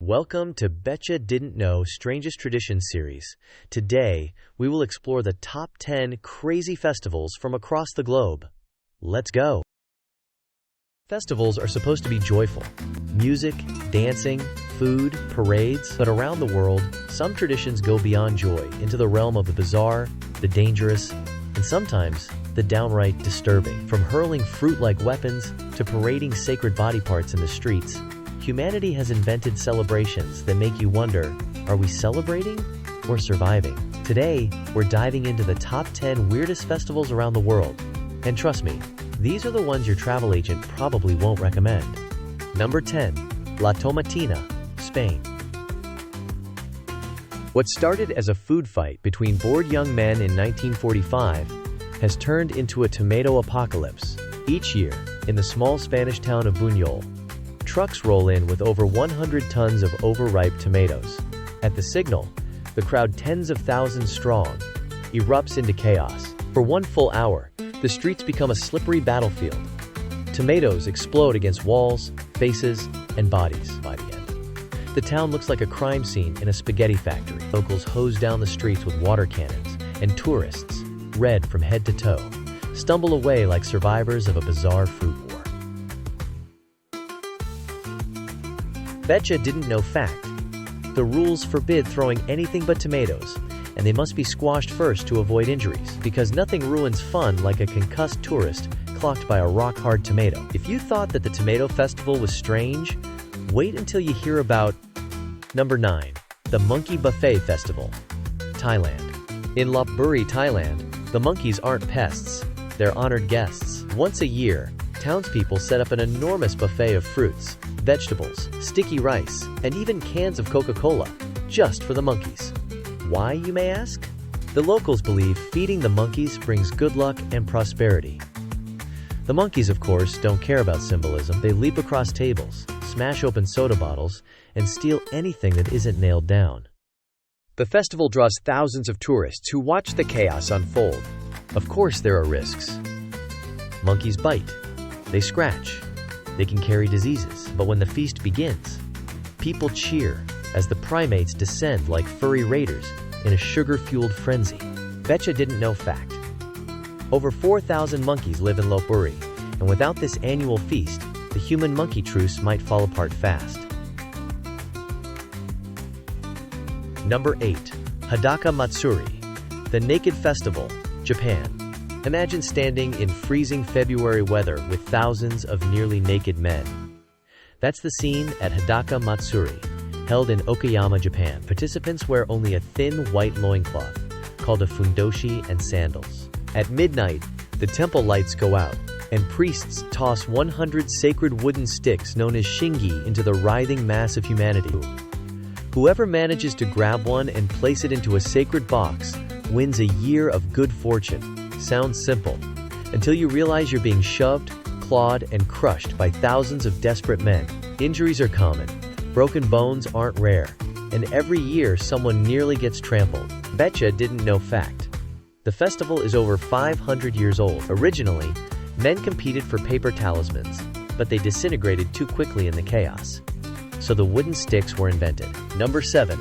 Welcome to Betcha Didn't Know Strangest Traditions series. Today, we will explore the top 10 crazy festivals from across the globe. Let's go! Festivals are supposed to be joyful. Music, dancing, food, parades, but around the world, some traditions go beyond joy into the realm of the bizarre, the dangerous, and sometimes the downright disturbing. From hurling fruit-like weapons to parading sacred body parts in the streets, humanity has invented celebrations that make you wonder, are we celebrating or surviving? Today, we're diving into the top 10 weirdest festivals around the world. And trust me, these are the ones your travel agent probably won't recommend. Number 10. La Tomatina, Spain. What started as a food fight between bored young men in 1945 has turned into a tomato apocalypse. Each year, in the small Spanish town of Buñol, trucks roll in with over 100 tons of overripe tomatoes. At the signal, the crowd, tens of thousands strong, erupts into chaos. For one full hour, the streets become a slippery battlefield. Tomatoes explode against walls, faces, and bodies. By the end, the town looks like a crime scene in a spaghetti factory. Locals hose down the streets with water cannons, and tourists, red from head to toe, stumble away like survivors of a bizarre fruit war. Betcha Didn't Know Fact: the rules forbid throwing anything but tomatoes, and they must be squashed first to avoid injuries, because nothing ruins fun like a concussed tourist clocked by a rock-hard tomato. If you thought that the tomato festival was strange, wait until you hear about Number 9. The Monkey Buffet Festival, Thailand. In Lopburi, Thailand, the monkeys aren't pests, they're honored guests. Once a year, townspeople set up an enormous buffet of fruits, vegetables, sticky rice, and even cans of Coca-Cola, just for the monkeys. Why, you may ask? The locals believe feeding the monkeys brings good luck and prosperity. The monkeys, of course, don't care about symbolism. They leap across tables, smash open soda bottles, and steal anything that isn't nailed down. The festival draws thousands of tourists who watch the chaos unfold. Of course, there are risks. Monkeys bite. They scratch. They can carry diseases. But when the feast begins, people cheer as the primates descend like furry raiders in a sugar-fueled frenzy. Betcha Didn't Know Fact: over 4,000 monkeys live in Lopburi, and without this annual feast, the human-monkey truce might fall apart fast. Number 8. Hadaka Matsuri, the Naked Festival, Japan. Imagine standing in freezing February weather with thousands of nearly naked men. That's the scene at Hadaka Matsuri, held in Okayama, Japan. Participants wear only a thin white loincloth, called a fundoshi, and sandals. At midnight, the temple lights go out, and priests toss 100 sacred wooden sticks known as shingi into the writhing mass of humanity. Whoever manages to grab one and place it into a sacred box wins a year of good fortune. Sounds simple, until you realize you're being shoved, clawed, and crushed by thousands of desperate men. Injuries are common, broken bones aren't rare, and every year someone nearly gets trampled. Betcha Didn't Know Fact: the festival is over 500 years old. Originally, men competed for paper talismans, but they disintegrated too quickly in the chaos. So the wooden sticks were invented. Number 7.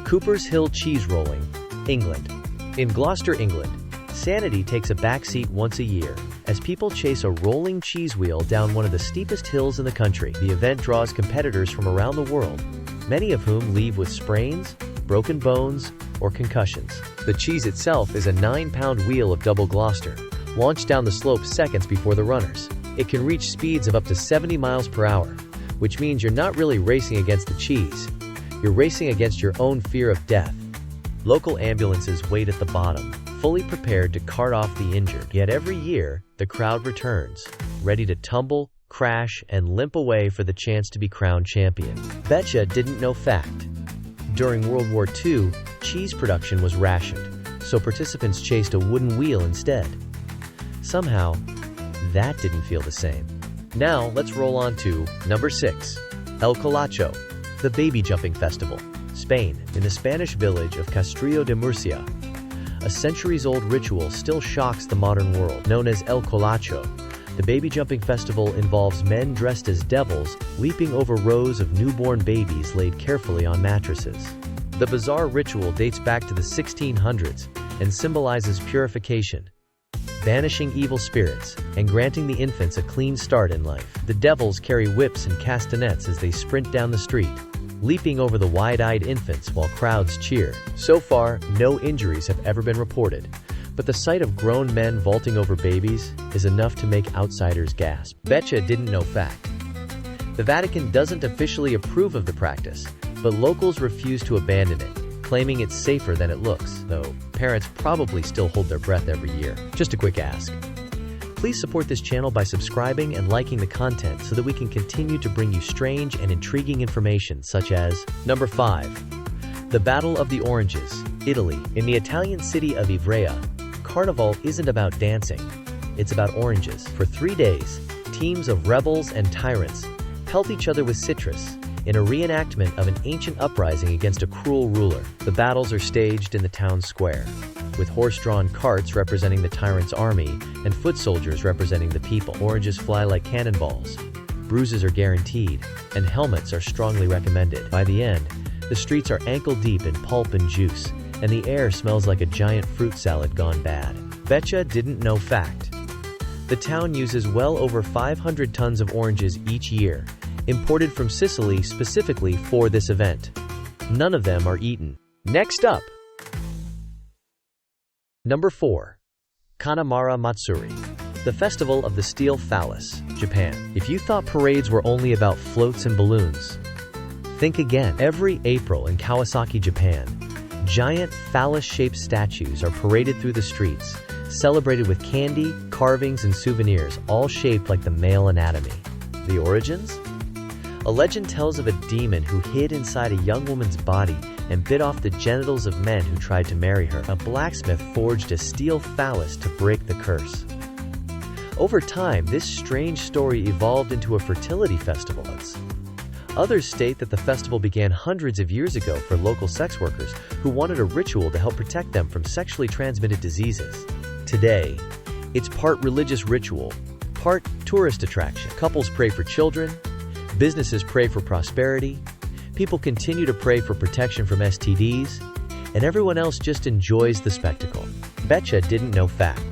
Cooper's Hill Cheese Rolling, England. In Gloucester, England, sanity takes a backseat once a year as people chase a rolling cheese wheel down one of the steepest hills in the country. The event draws competitors from around the world, many of whom leave with sprains, broken bones, or concussions. The cheese itself is a 9-pound wheel of double Gloucester, launched down the slope seconds before the runners. It can reach speeds of up to 70 miles per hour, which means you're not really racing against the cheese. You're racing against your own fear of death. Local ambulances wait at the bottom, fully prepared to cart off the injured. Yet every year, the crowd returns, ready to tumble, crash, and limp away for the chance to be crowned champion. Betcha Didn't Know Fact: during World War II, cheese production was rationed, so participants chased a wooden wheel instead. Somehow, that didn't feel the same. Now, let's roll on to Number 6. El Colacho, the Baby Jumping Festival, Spain. In the Spanish village of Castrillo de Murcia, a centuries-old ritual still shocks the modern world. Known as El Colacho, the baby jumping festival involves men dressed as devils leaping over rows of newborn babies laid carefully on mattresses. The bizarre ritual dates back to the 1600s and symbolizes purification, banishing evil spirits, and granting the infants a clean start in life. The devils carry whips and castanets as they sprint down the street, leaping over the wide-eyed infants while crowds cheer. So far, no injuries have ever been reported, but the sight of grown men vaulting over babies is enough to make outsiders gasp. Betcha didn't know fact. The Vatican doesn't officially approve of the practice, but locals refuse to abandon it, claiming it's safer than it looks, though parents probably still hold their breath every year. Just a quick ask. Please support this channel by subscribing and liking the content so that we can continue to bring you strange and intriguing information such as Number 5. The Battle of the Oranges, Italy. In the Italian city of Ivrea, Carnival isn't about dancing, it's about oranges. For 3 days, teams of rebels and tyrants pelt each other with citrus in a reenactment of an ancient uprising against a cruel ruler. The battles are staged in the town square, with horse-drawn carts representing the tyrant's army and foot soldiers representing the people. Oranges fly like cannonballs, bruises are guaranteed, and helmets are strongly recommended. By the end, the streets are ankle-deep in pulp and juice, and the air smells like a giant fruit salad gone bad. Betcha didn't know fact. The town uses well over 500 tons of oranges each year, imported from Sicily specifically for this event. None of them are eaten. Next up! Number 4. Kanamara Matsuri, the Festival of the Steel Phallus, Japan. If you thought parades were only about floats and balloons, think again. Every April in Kawasaki, Japan, giant phallus-shaped statues are paraded through the streets, celebrated with candy, carvings, and souvenirs, all shaped like the male anatomy. The origins? A legend tells of a demon who hid inside a young woman's body and bit off the genitals of men who tried to marry her. A blacksmith forged a steel phallus to break the curse. Over time, this strange story evolved into a fertility festival. Others state that the festival began hundreds of years ago for local sex workers who wanted a ritual to help protect them from sexually transmitted diseases. Today, it's part religious ritual, part tourist attraction. Couples pray for children, businesses pray for prosperity, people continue to pray for protection from STDs, and everyone else just enjoys the spectacle. Betcha didn't know fact.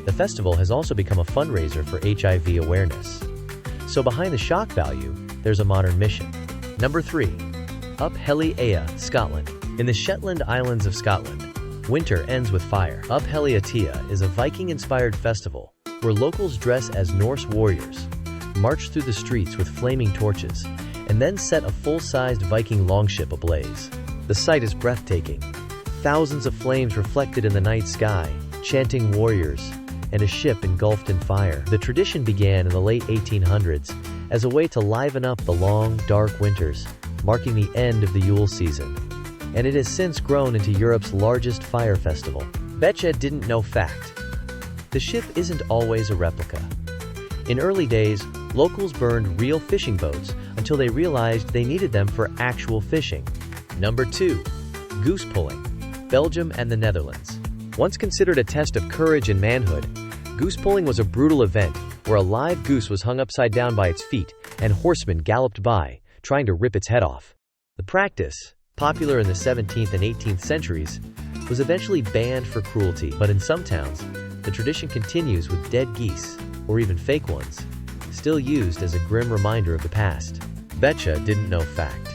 The festival has also become a fundraiser for HIV awareness. So behind the shock value, there's a modern mission. Number 3. Up Heli Ea, Scotland. In the Shetland Islands of Scotland, winter ends with fire. Up Heli Ea is a Viking-inspired festival where locals dress as Norse warriors, march through the streets with flaming torches, and then set a full-sized Viking longship ablaze. The sight is breathtaking. Thousands of flames reflected in the night sky, chanting warriors, and a ship engulfed in fire. The tradition began in the late 1800s as a way to liven up the long, dark winters, marking the end of the Yule season, and it has since grown into Europe's largest fire festival. Betcha didn't know fact. The ship isn't always a replica. In early days, locals burned real fishing boats until they realized they needed them for actual fishing. Number 2. Goose pulling, Belgium and the Netherlands. Once considered a test of courage and manhood, goose pulling was a brutal event where a live goose was hung upside down by its feet and horsemen galloped by, trying to rip its head off. The practice, popular in the 17th and 18th centuries, was eventually banned for cruelty, but in some towns, the tradition continues with dead geese, or even fake ones, still used as a grim reminder of the past. Betcha didn't know fact.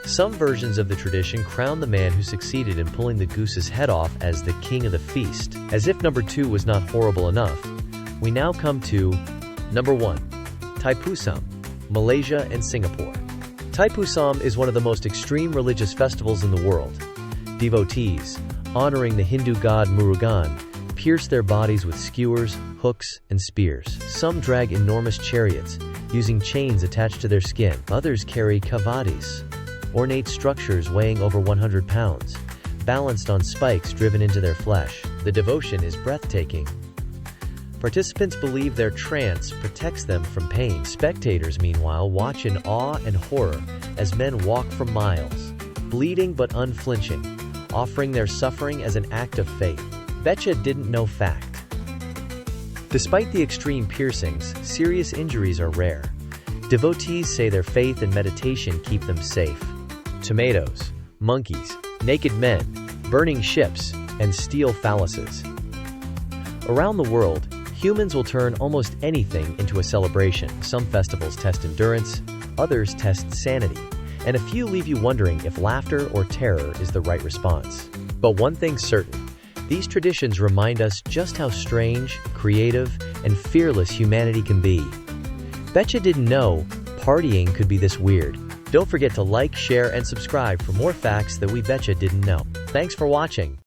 Some versions of the tradition crown the man who succeeded in pulling the goose's head off as the king of the feast. As if number 2 was not horrible enough, we now come to Number 1. Thaipusam, Malaysia and Singapore. Thaipusam is one of the most extreme religious festivals in the world. Devotees, honoring the Hindu god Murugan, pierce their bodies with skewers, hooks, and spears. Some drag enormous chariots, using chains attached to their skin. Others carry kavadis, ornate structures weighing over 100 pounds, balanced on spikes driven into their flesh. The devotion is breathtaking. Participants believe their trance protects them from pain. Spectators, meanwhile, watch in awe and horror as men walk for miles, bleeding but unflinching, offering their suffering as an act of faith. Betcha didn't know fact. Despite the extreme piercings, serious injuries are rare. Devotees say their faith and meditation keep them safe. Tomatoes, monkeys, naked men, burning ships, and steel phalluses. Around the world, humans will turn almost anything into a celebration. Some festivals test endurance, others test sanity, and a few leave you wondering if laughter or terror is the right response. But one thing's certain, these traditions remind us just how strange, creative, and fearless humanity can be. Betcha didn't know partying could be this weird. Don't forget to like, share, and subscribe for more facts that we betcha didn't know. Thanks for watching.